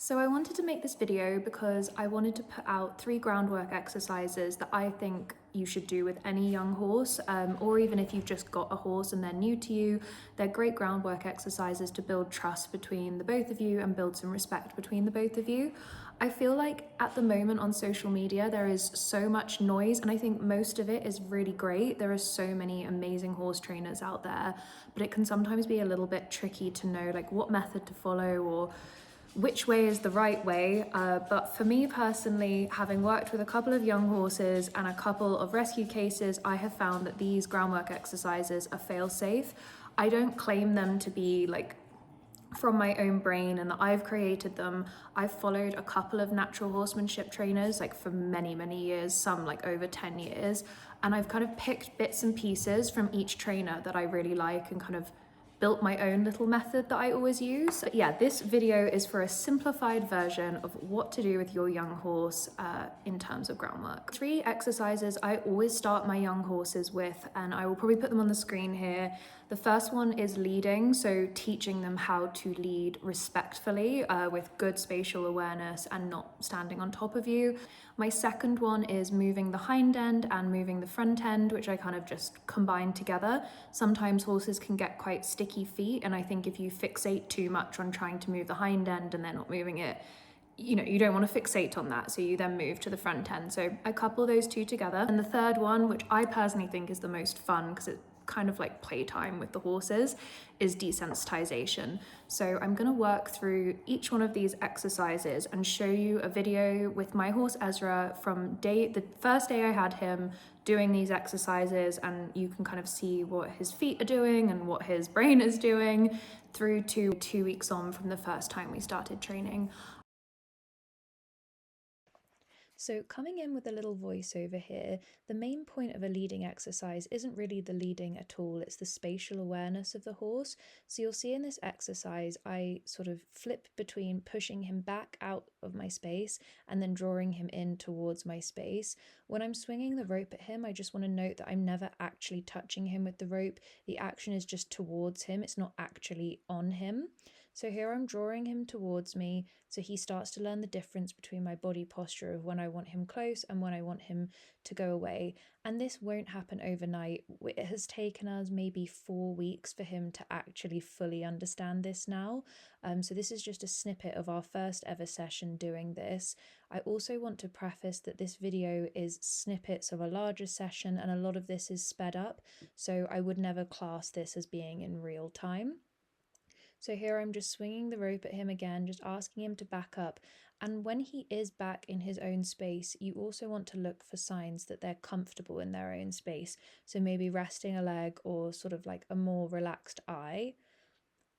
So I wanted to make this video because I wanted to put out 3 groundwork exercises that I think you should do with any young horse, or even if you've just got a horse and they're new to you. They're great groundwork exercises to build trust between the both of you and build some respect between the both of you. I feel like at the moment on social media there is so much noise, and I think most of it is really great. There are so many amazing horse trainers out there, but it can sometimes be a little bit tricky to know like what method to follow or which way is the right way. But for me personally, having worked with a couple of young horses and a couple of rescue cases, I have found that these groundwork exercises are fail-safe. I don't claim them to be like from my own brain and that I've created them. I've followed a couple of natural horsemanship trainers like for many years, some like over 10 years, and I've kind of picked bits and pieces from each trainer that I really like and kind of built my own little method that I always use. But yeah, this video is for a simplified version of what to do with your young horse in terms of groundwork. 3 exercises I always start my young horses with, and I will probably put them on the screen here. The first one is leading, so teaching them how to lead respectfully with good spatial awareness and not standing on top of you. My second one is moving the hind end and moving the front end, which I kind of just combine together. Sometimes horses can get quite sticky feet, and I think if you fixate too much on trying to move the hind end and they're not moving it, you don't want to fixate on that, so you then move to the front end. So I couple those two together. And the third one, which I personally think is the most fun because it's kind of like playtime with the horses, is desensitization. So I'm going to work through each one of these exercises and show you a video with my horse Ezra from the first day I had him doing these exercises, and you can kind of see what his feet are doing and what his brain is doing through to 2 weeks on from the first time we started training. So coming in with a little voiceover here, the main point of a leading exercise isn't really the leading at all, it's the spatial awareness of the horse. So you'll see in this exercise, I sort of flip between pushing him back out of my space and then drawing him in towards my space. When I'm swinging the rope at him, I just want to note that I'm never actually touching him with the rope. The action is just towards him, it's not actually on him. So here I'm drawing him towards me, so he starts to learn the difference between my body posture of when I want him close and when I want him to go away. And this won't happen overnight. It has taken us maybe 4 weeks for him to actually fully understand this now. So this is just a snippet of our first ever session doing this. I also want to preface that this video is snippets of a larger session, and a lot of this is sped up, so I would never class this as being in real time. So here I'm just swinging the rope at him again, just asking him to back up. And when he is back in his own space, you also want to look for signs that they're comfortable in their own space. So maybe resting a leg or sort of like a more relaxed eye.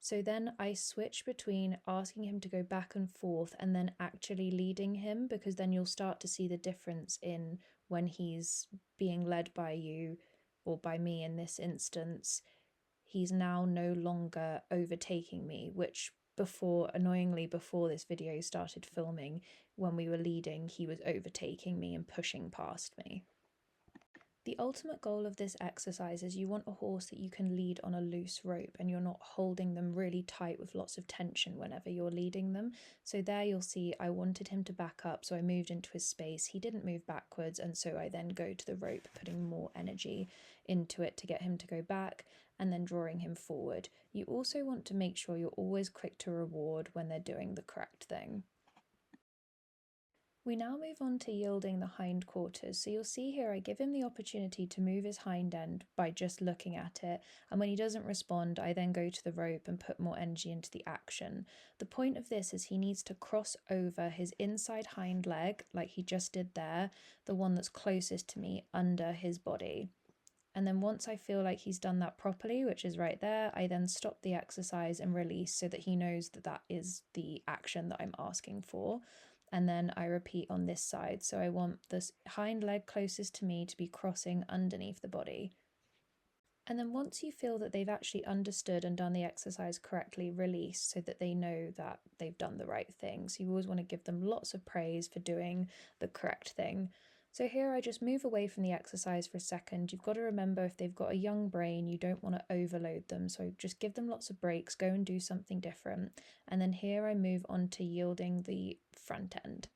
So then I switch between asking him to go back and forth and then actually leading him, because then you'll start to see the difference in when he's being led by you, or by me in this instance. He's now no longer overtaking me, which annoyingly before this video started filming, when we were leading, he was overtaking me and pushing past me. The ultimate goal of this exercise is you want a horse that you can lead on a loose rope and you're not holding them really tight with lots of tension whenever you're leading them. So there you'll see I wanted him to back up, so I moved into his space. He didn't move backwards, and so I then go to the rope, putting more energy into it to get him to go back and then drawing him forward. You also want to make sure you're always quick to reward when they're doing the correct thing. We now move on to yielding the hindquarters. So you'll see here I give him the opportunity to move his hind end by just looking at it, and when he doesn't respond, I then go to the rope and put more energy into the action. The point of this is he needs to cross over his inside hind leg, like he just did there, the one that's closest to me, under his body. And then once I feel like he's done that properly, which is right there, I then stop the exercise and release so that he knows that that is the action that I'm asking for. And then I repeat on this side. So I want this hind leg closest to me to be crossing underneath the body. And then once you feel that they've actually understood and done the exercise correctly, release so that they know that they've done the right thing. So you always want to give them lots of praise for doing the correct thing. So here I just move away from the exercise for a second. You've got to remember, if they've got a young brain, you don't want to overload them. So just give them lots of breaks, go and do something different. And then here I move on to yielding the front end.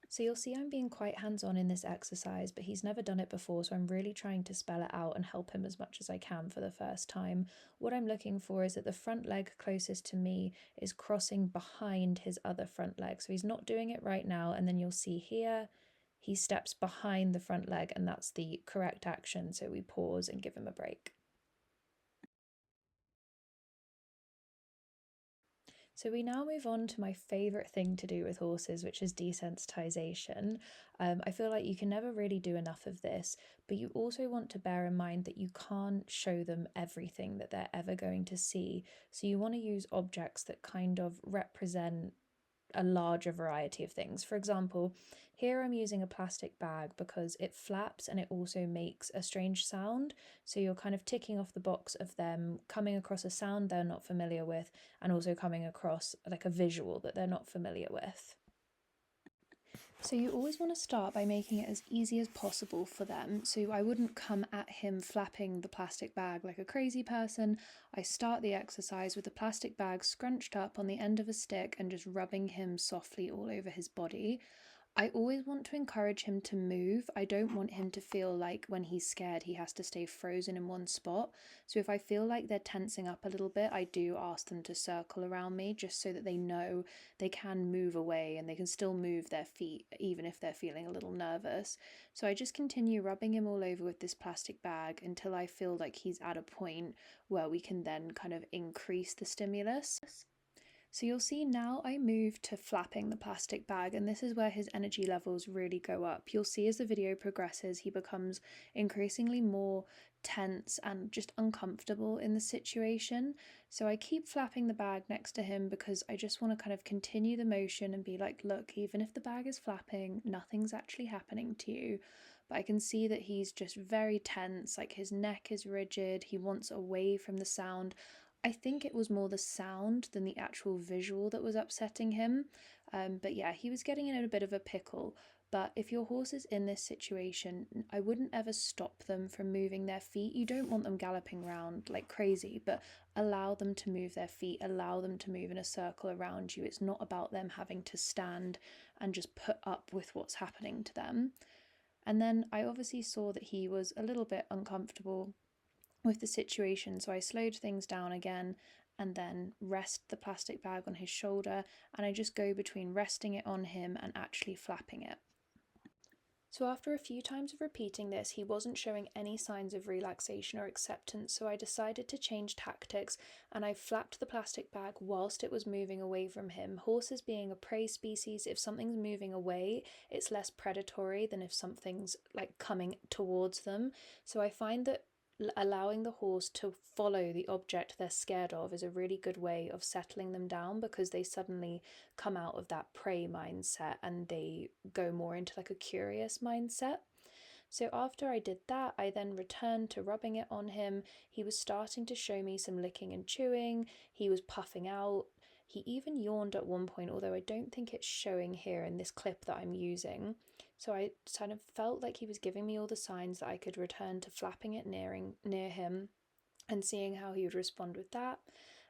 So you'll see I'm being quite hands-on in this exercise, but he's never done it before, so I'm really trying to spell it out and help him as much as I can for the first time. What I'm looking for is that the front leg closest to me is crossing behind his other front leg. So he's not doing it right now, and then you'll see here he steps behind the front leg, and that's the correct action, so we pause and give him a break. So we now move on to my favourite thing to do with horses, which is desensitization. I feel like you can never really do enough of this, but you also want to bear in mind that you can't show them everything that they're ever going to see. So you want to use objects that kind of represent a larger variety of things. For example, here I'm using a plastic bag because it flaps and it also makes a strange sound. So you're kind of ticking off the box of them coming across a sound they're not familiar with, and also coming across like a visual that they're not familiar with. So you always want to start by making it as easy as possible for them. So I wouldn't come at him flapping the plastic bag like a crazy person. I start the exercise with the plastic bag scrunched up on the end of a stick and just rubbing him softly all over his body. I always want to encourage him to move. I don't want him to feel like when he's scared he has to stay frozen in one spot. So if I feel like they're tensing up a little bit, I do ask them to circle around me just so that they know they can move away and they can still move their feet even if they're feeling a little nervous. So I just continue rubbing him all over with this plastic bag until I feel like he's at a point where we can then kind of increase the stimulus. So you'll see now I move to flapping the plastic bag, and this is where his energy levels really go up. You'll see as the video progresses, he becomes increasingly more tense and just uncomfortable in the situation. So I keep flapping the bag next to him because I just want to kind of continue the motion and be like, look, even if the bag is flapping, nothing's actually happening to you. But I can see that he's just very tense, like his neck is rigid, he wants away from the sound. I think it was more the sound than the actual visual that was upsetting him. But yeah, he was getting in a bit of a pickle. But if your horse is in this situation, I wouldn't ever stop them from moving their feet. You don't want them galloping around like crazy, but allow them to move their feet, allow them to move in a circle around you. It's not about them having to stand and just put up with what's happening to them. And then I obviously saw that he was a little bit uncomfortable with the situation, so I slowed things down again and then rest the plastic bag on his shoulder, and I just go between resting it on him and actually flapping it. So after a few times of repeating this, he wasn't showing any signs of relaxation or acceptance, so I decided to change tactics and I flapped the plastic bag whilst it was moving away from him. Horses being a prey species, if something's moving away, it's less predatory than if something's like coming towards them. So I find that allowing the horse to follow the object they're scared of is a really good way of settling them down, because they suddenly come out of that prey mindset and they go more into like a curious mindset. So after I did that, I then returned to rubbing it on him. He was starting to show me some licking and chewing. He was puffing out. He even yawned at one point, although I don't think it's showing here in this clip that I'm using. So I kind of felt like he was giving me all the signs that I could return to flapping it near him and seeing how he would respond with that.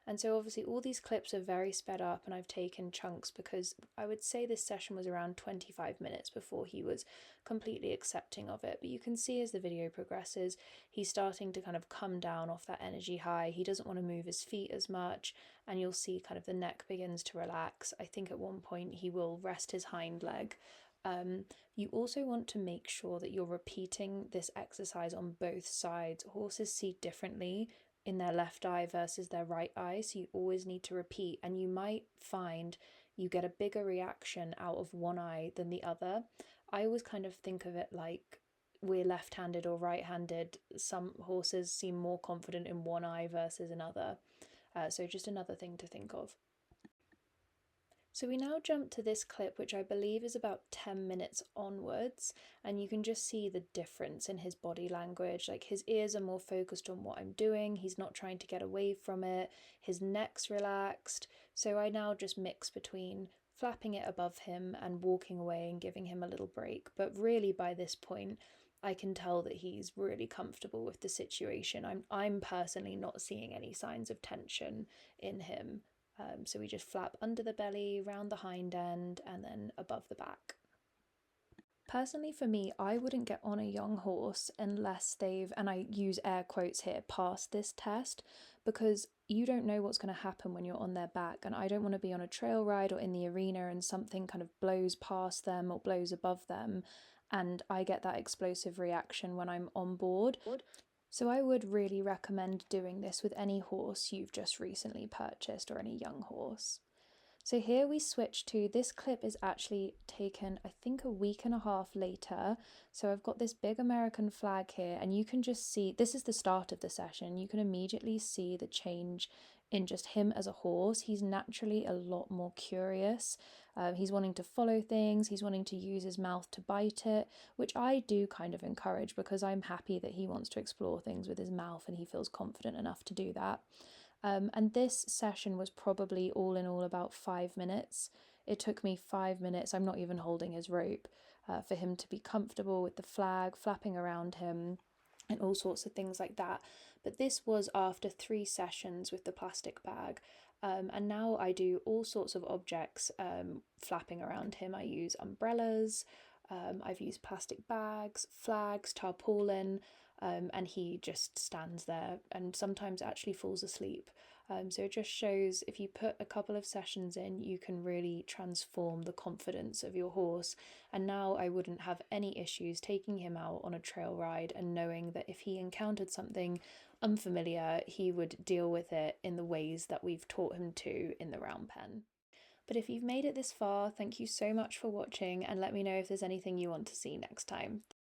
And so obviously all these clips are very sped up and I've taken chunks because I would say this session was around 25 minutes before he was completely accepting of it. But you can see as the video progresses, he's starting to kind of come down off that energy high. He doesn't want to move his feet as much, and you'll see kind of the neck begins to relax. I think at one point he will rest his hind leg. You also want to make sure that you're repeating this exercise on both sides. Horses see differently in their left eye versus their right eye, so you always need to repeat, and you might find you get a bigger reaction out of one eye than the other. I always kind of think of it like we're left-handed or right-handed. Some horses seem more confident in one eye versus another, so just another thing to think of. So we now jump to this clip, which I believe is about 10 minutes onwards, and you can just see the difference in his body language. Like his ears are more focused on what I'm doing, he's not trying to get away from it, his neck's relaxed. So I now just mix between flapping it above him and walking away and giving him a little break. But really, by this point, I can tell that he's really comfortable with the situation. I'm personally not seeing any signs of tension in him. So we just flap under the belly, round the hind end, and then above the back. Personally, for me, I wouldn't get on a young horse unless they've, and I use air quotes here, passed this test, because you don't know what's going to happen when you're on their back. And I don't want to be on a trail ride or in the arena and something kind of blows past them or blows above them, and I get that explosive reaction when I'm on board. So I would really recommend doing this with any horse you've just recently purchased or any young horse. So here we switch to, this clip is actually taken, I think, a week and a half later. So I've got this big American flag here, and you can just see, this is the start of the session. You can immediately see the change in just him as a horse. He's naturally a lot more curious. He's wanting to follow things. He's wanting to use his mouth to bite it, which I do kind of encourage because I'm happy that he wants to explore things with his mouth and he feels confident enough to do that. And this session was probably all in all about 5 minutes. It took me 5 minutes, I'm not even holding his rope, for him to be comfortable with the flag flapping around him and all sorts of things like that. But this was after 3 sessions with the plastic bag. And now I do all sorts of objects flapping around him. I use umbrellas, I've used plastic bags, flags, tarpaulin, and he just stands there and sometimes actually falls asleep. So it just shows, if you put a couple of sessions in, you can really transform the confidence of your horse. And now I wouldn't have any issues taking him out on a trail ride and knowing that if he encountered something unfamiliar, he would deal with it in the ways that we've taught him to in the round pen. But if you've made it this far, thank you so much for watching, and let me know if there's anything you want to see next time.